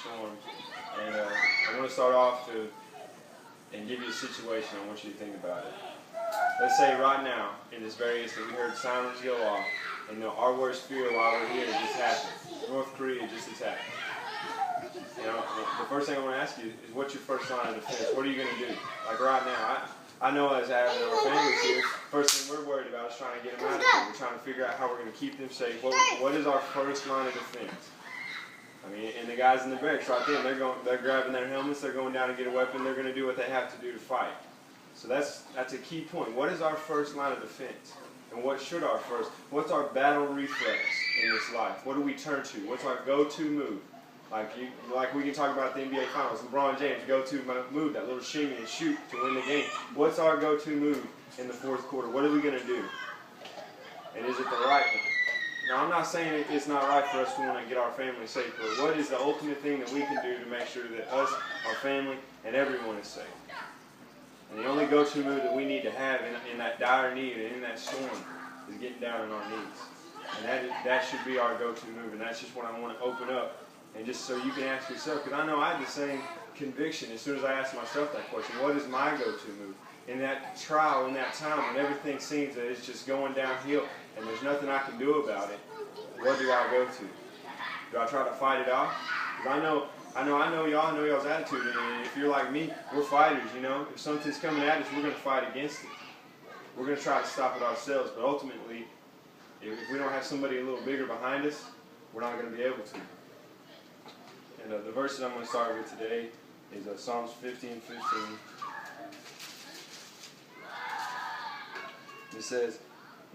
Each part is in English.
storms. And I want to start off and give you a situation. I want you to think about it. Let's say right now, in this very instant, we heard sirens go off, and our worst fear while we're here just happened. North Korea just attacked. You know, the first thing I want to ask you is, what's your first line of defense? What are you going to do? Like right now, I know as having our families here, first thing we're worried about is trying to get them out of here. We're trying to figure out how we're going to keep them safe. What is our first line of defense? I mean, and the guys in the barracks right there, they're grabbing their helmets, they're going down to get a weapon, they're going to do what they have to do to fight. So that's a key point. What is our first line of defense? And what should our first? What's our battle reflex in this life? What do we turn to? What's our go-to move? Like we can talk about the NBA Finals. LeBron James, go-to move, that little shimmy and shoot to win the game. What's our go-to move in the fourth quarter? What are we going to do? And is it the right one? Now, I'm not saying it's not right for us to want to get our family safe, but what is the ultimate thing that we can do to make sure that us, our family, and everyone is safe? And the only go-to move that we need to have in that dire need and in that storm is getting down on our knees. And that should be our go-to move, and that's just what I want to open up. And just so you can ask yourself, because I know I had the same conviction as soon as I asked myself that question, what is my go-to move? In that trial, in that time, when everything seems that it's just going downhill and there's nothing I can do about it, what do I go to? Do I try to fight it off? Because I know y'all's attitude, and if you're like me, we're fighters, you know. If something's coming at us, we're going to fight against it. We're going to try to stop it ourselves, but ultimately, if we don't have somebody a little bigger behind us, we're not going to be able to. And the verses I'm going to start with today is Psalms 50:15. It says,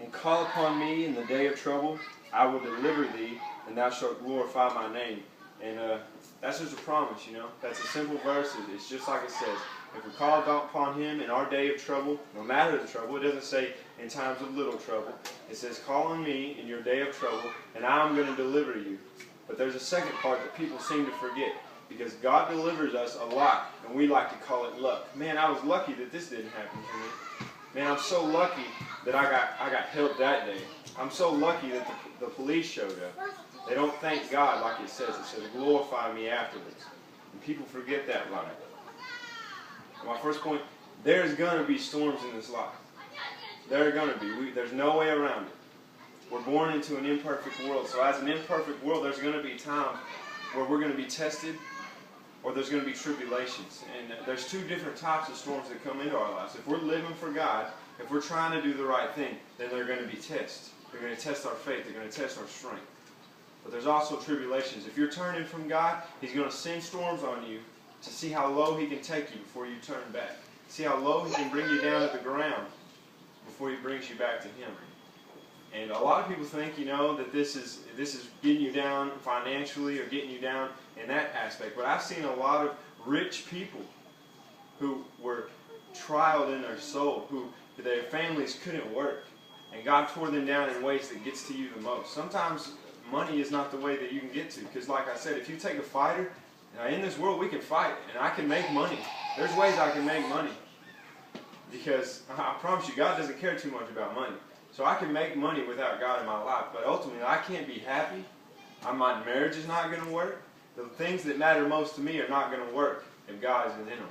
"And call upon me in the day of trouble, I will deliver thee, and thou shalt glorify my name." And that's just a promise, you know. That's a simple verse. It's just like it says. If we call upon him in our day of trouble, no matter the trouble, it doesn't say in times of little trouble. It says, call on me in your day of trouble, and I'm going to deliver you. But there's a second part that people seem to forget, because God delivers us a lot, and we like to call it luck. Man, I was lucky that this didn't happen to me. Man, I'm so lucky that I got help that day. I'm so lucky that the police showed up. They don't thank God like it says. It says, glorify me afterwards. And people forget that line. My first point, there's going to be storms in this life. There are going to be. There's no way around it. We're born into an imperfect world. So as an imperfect world, there's going to be times where we're going to be tested, or there's going to be tribulations. And there's two different types of storms that come into our lives. If we're living for God, if we're trying to do the right thing, then they're going to be tests. They're going to test our faith. They're going to test our strength. But there's also tribulations. If you're turning from God, He's going to send storms on you to see how low He can take you before you turn back. See how low He can bring you down to the ground before He brings you back to Him. And a lot of people think, you know, that this is getting you down financially or getting you down in that aspect. But I've seen a lot of rich people who were trialed in their soul, who their families couldn't work. And God tore them down in ways that gets to you the most. Sometimes money is not the way that you can get to. Because like I said, if you take a fighter, in this world we can fight, and I can make money. There's ways I can make money. Because I promise you, God doesn't care too much about money. So I can make money without God in my life, but ultimately I can't be happy. My marriage is not going to work. The things that matter most to me are not going to work if God isn't in them.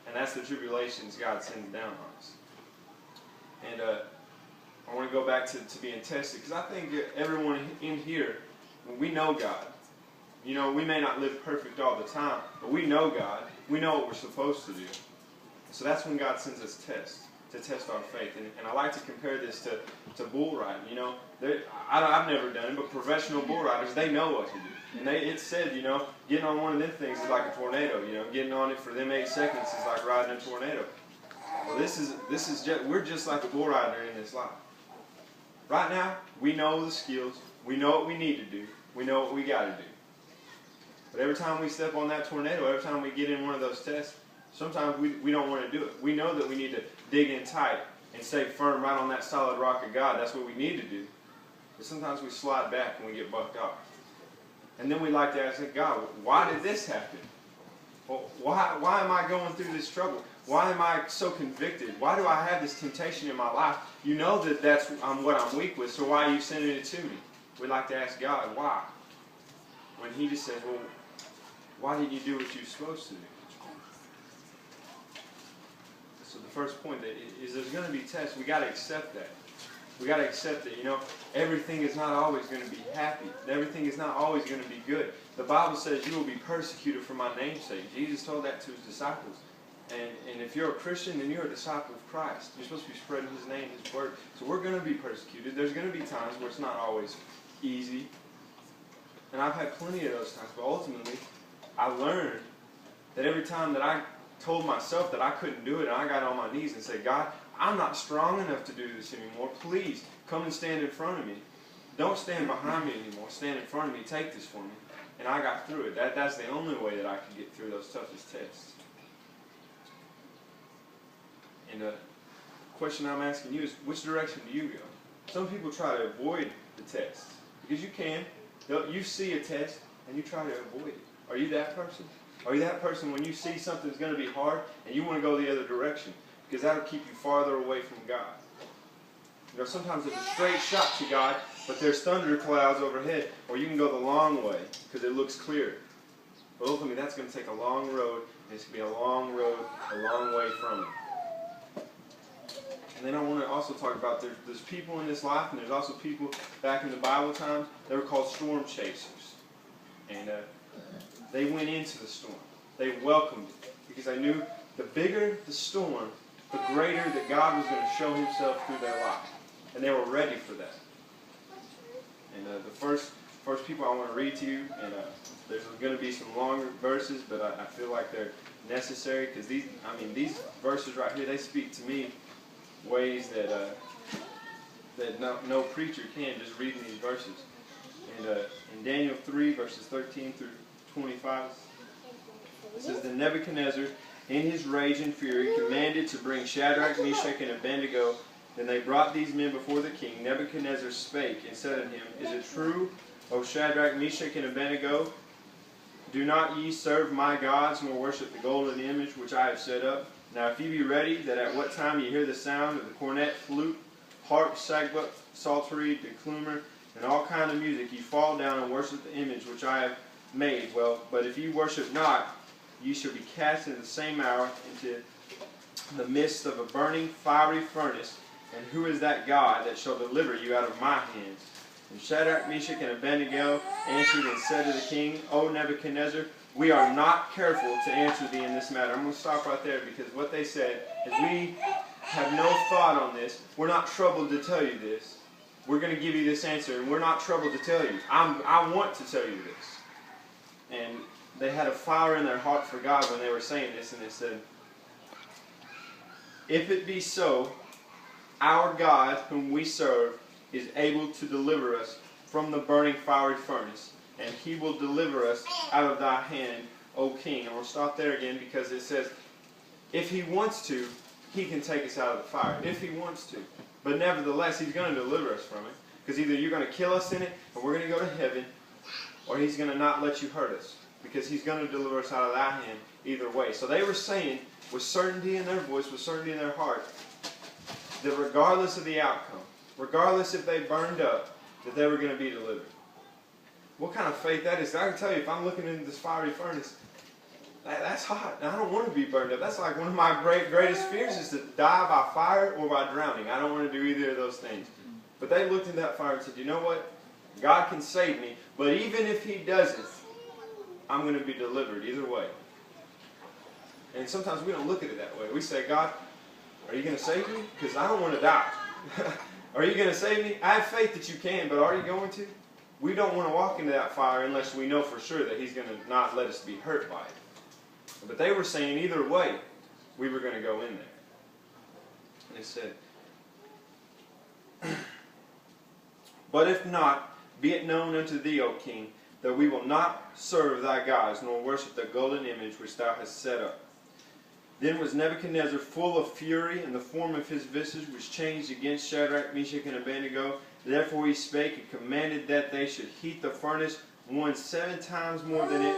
And that's the tribulations God sends down on us. And I want to go back to being tested, because I think everyone in here, we know God. You know, we may not live perfect all the time, but we know God. We know what we're supposed to do. So that's when God sends us tests, to test our faith. And I like to compare this to bull riding. You know, I've never done it, but professional bull riders, they know what to do. And it said, you know, getting on one of them things is like a tornado. You know, getting on it for them 8 seconds is like riding a tornado. Well, we're just like a bull rider in this life. Right now, we know the skills. We know what we need to do. We know what we got to do. But every time we step on that tornado, every time we get in one of those tests, sometimes we don't want to do it. We know that we need to dig in tight and stay firm right on that solid rock of God. That's what we need to do. But sometimes we slide back and we get bucked off. And then we like to ask God, why did this happen? Well, why am I going through this trouble? Why am I so convicted? Why do I have this temptation in my life? You know that that's what I'm weak with, so why are you sending it to me? We like to ask God, why? When He just says, well, why didn't you do what you were supposed to do? So the first point is there's going to be tests. We got to accept that. We got to accept that, everything is not always going to be happy. Everything is not always going to be good. The Bible says you will be persecuted for my name's sake. Jesus told that to his disciples. And if you're a Christian, then you're a disciple of Christ. You're supposed to be spreading his name, his word. So we're going to be persecuted. There's going to be times where it's not always easy. And I've had plenty of those times. But ultimately, I learned that every time that I told myself that I couldn't do it, and I got on my knees and said, God, I'm not strong enough to do this anymore. Please, come and stand in front of me. Don't stand behind me anymore. Stand in front of me. Take this for me. And I got through it. That's the only way that I could get through those toughest tests. And the question I'm asking you is, which direction do you go? Some people try to avoid the test. Because you can. You see a test, and you try to avoid it. Are you that person? Are you that person when you see something's going to be hard, and you want to go the other direction? Because that'll keep you farther away from God. Sometimes it's a straight shot to God, but there's thunder clouds overhead, or you can go the long way, because it looks clear. But ultimately, that's going to take a long road, and it's going to be a long road, a long way from it. And then I want to also talk about there's people in this life, and there's also people back in the Bible times, they were called storm chasers. And they went into the storm. They welcomed it, because they knew the bigger the storm, the greater that God was going to show himself through their life. And they were ready for that. And the first people I want to read to you, and there's going to be some longer verses, but I feel like they're necessary, because these verses right here, they speak to me ways that no preacher can, just reading these verses. And in Daniel 3, verses 13 through 25, it says, Then Nebuchadnezzar, in his rage and fury, commanded to bring Shadrach, Meshach, and Abednego. Then they brought these men before the king. Nebuchadnezzar spake and said unto him, Is it true, O Shadrach, Meshach, and Abednego? Do not ye serve my gods, nor worship the golden image which I have set up? Now if ye be ready, that at what time ye hear the sound of the cornet, flute, harp, sackbut, psaltery, declumer, and all kind of music, ye fall down and worship the image which I have made. Well, but if ye worship not, ye shall be cast in the same hour into the midst of a burning fiery furnace. And who is that God that shall deliver you out of my hands? And Shadrach, Meshach, and Abednego answered and said to the king, O Nebuchadnezzar, we are not careful to answer thee in this matter. I'm going to stop right there, because what they said is, we have no thought on this. We're not troubled to tell you this. We're going to give you this answer, and we're not troubled to tell you. I want to tell you this. And they had a fire in their heart for God when they were saying this, and they said, If it be so, our God, whom we serve, is able to deliver us from the burning fiery furnace, and he will deliver us out of thy hand, O king. And we'll stop there again, because it says, if he wants to, he can take us out of the fire. If he wants to. But nevertheless, he's going to deliver us from it. Because either you're going to kill us in it, or we're going to go to heaven, or he's going to not let you hurt us. Because he's going to deliver us out of thy hand either way. So they were saying, with certainty in their voice, with certainty in their heart, that regardless of the outcome, regardless if they burned up, that they were going to be delivered. What kind of faith that is? I can tell you, if I'm looking into this fiery furnace, that's hot. I don't want to be burned up. That's like one of my greatest fears, is to die by fire or by drowning. I don't want to do either of those things. But they looked in that fire and said, you know what? God can save me, but even if he doesn't, I'm going to be delivered either way. And sometimes we don't look at it that way. We say, God, are you going to save me? Because I don't want to die. Are you going to save me? I have faith that you can, but are you going to? We don't want to walk into that fire unless we know for sure that he's going to not let us be hurt by it. But they were saying either way, we were going to go in there. And they said, But if not, be it known unto thee, O king, that we will not serve thy gods, nor worship the golden image which thou hast set up. Then was Nebuchadnezzar full of fury, and the form of his visage was changed against Shadrach, Meshach, and Abednego. Therefore he spake and commanded that they should heat the furnace 7 times more than it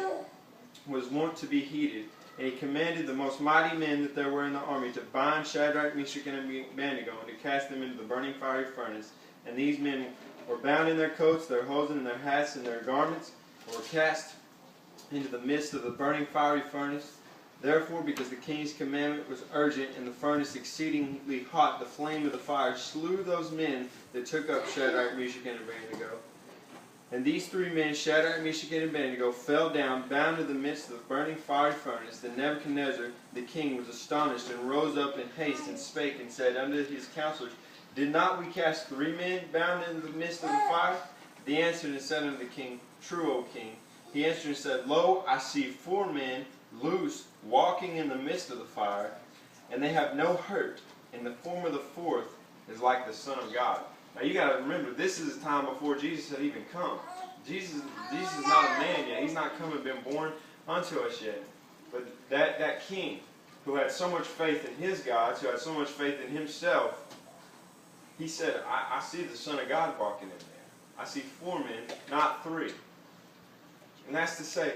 was wont to be heated. And he commanded the most mighty men that there were in the army to bind Shadrach, Meshach, and Abednego, and to cast them into the burning fiery furnace. And these men were bound in their coats, their hosen, and their hats, and their garments, and were cast into the midst of the burning fiery furnace. Therefore, because the king's commandment was urgent, and the furnace exceedingly hot, the flame of the fire slew those men that took up Shadrach, Meshach, and Abednego. And these 3 men, Shadrach, Meshach, and Abednego, fell down, bound in the midst of the burning fiery furnace. Then Nebuchadnezzar the king was astonished, and rose up in haste, and spake, and said unto his counselors, Did not we cast 3 men bound in the midst of the fire? They answered and said unto the king, True, O king. He answered and said, Lo, I see 4 men loose, walking in the midst of the fire, and they have no hurt, and the form of the 4th is like the Son of God. Now you got to remember, this is a time before Jesus had even come. Jesus is not a man yet. He's not come and been born unto us yet. But that king who had so much faith in his gods, who had so much faith in himself, he said, I see the Son of God walking in there. I see 4 men, not 3. And that's to say,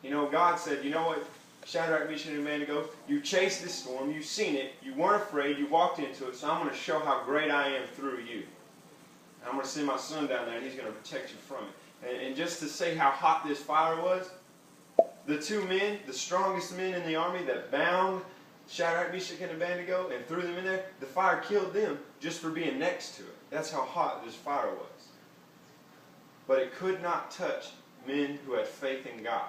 God said, you know what, Shadrach, Meshach, and Abednego, you chased this storm, you've seen it, you weren't afraid, you walked into it, so I'm going to show how great I am through you. And I'm going to send my son down there, and he's going to protect you from it. And just to say how hot this fire was, the 2 men, the strongest men in the army that bound Shadrach, Meshach, and Abednego and threw them in there, the fire killed them just for being next to it. That's how hot this fire was. But it could not touch men who had faith in God.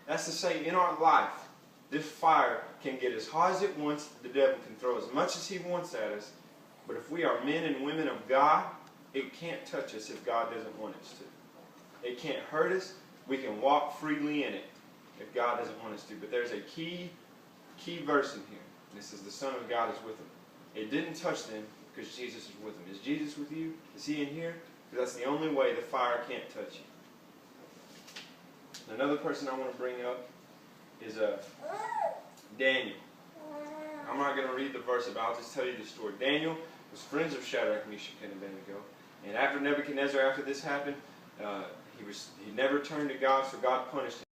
That's to say, in our life, this fire can get as hot as it wants. The devil can throw as much as he wants at us. But if we are men and women of God, it can't touch us if God doesn't want us to. It can't hurt us. We can walk freely in it if God doesn't want us to. But there's a key verse in here. This is the Son of God is with them. It didn't touch them because Jesus is with them. Is Jesus with you? Is he in here? Because that's the only way the fire can't touch you. Another person I want to bring up is Daniel. I'm not going to read the verse, but I'll just tell you the story. Daniel was friends of Shadrach, Meshach, and Abednego. And after Nebuchadnezzar, after this happened, he never turned to God, so God punished him.